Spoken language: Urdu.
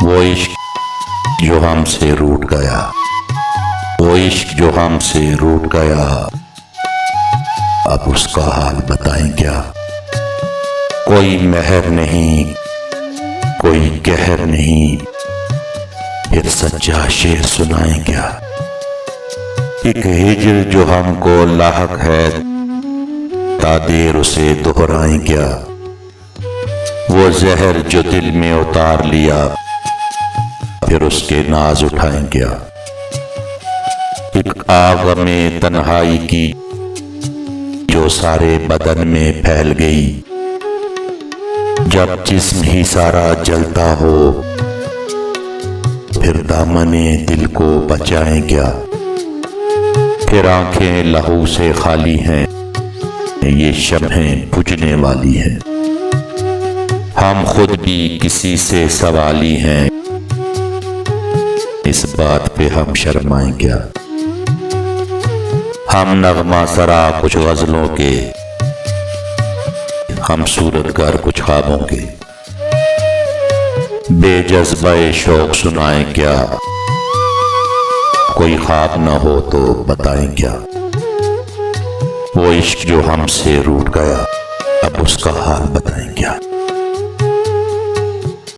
وہ عشق جو ہم سے روٹ گیا، وہ عشق جو ہم سے روٹ گیا، اب اس کا حال بتائیں کیا؟ کوئی مہر نہیں، کوئی قہر نہیں، پھر سچا شعر سنائیں کیا؟ ایک ہجر جو ہم کو لاحق ہے، تا دیر اسے دہرائیں کیا؟ وہ زہر جو دل میں اتار لیا، پھر اس کے ناز اٹھائیں کیا؟ ایک آگ میں تنہائی کی جو سارے بدن میں پھیل گئی، جب جسم ہی سارا جلتا ہو، پھر دامن دل کو بچائیں کیا؟ پھر آنکھیں لہو سے خالی ہیں، یہ شمعیں بجھنے والی ہیں، ہم خود بھی کسی سے سوالی ہیں، اس بات پہ ہم شرمائیں کیا؟ ہم نغمہ سرا کچھ غزلوں کے، ہم صورت گر کچھ خوابوں کے، بے جذبہ شوق سنائیں کیا؟ کوئی خواب نہ ہو تو بتائیں کیا؟ وہ عشق جو ہم سے روٹ گیا، اب اس کا حال بتائیں کیا؟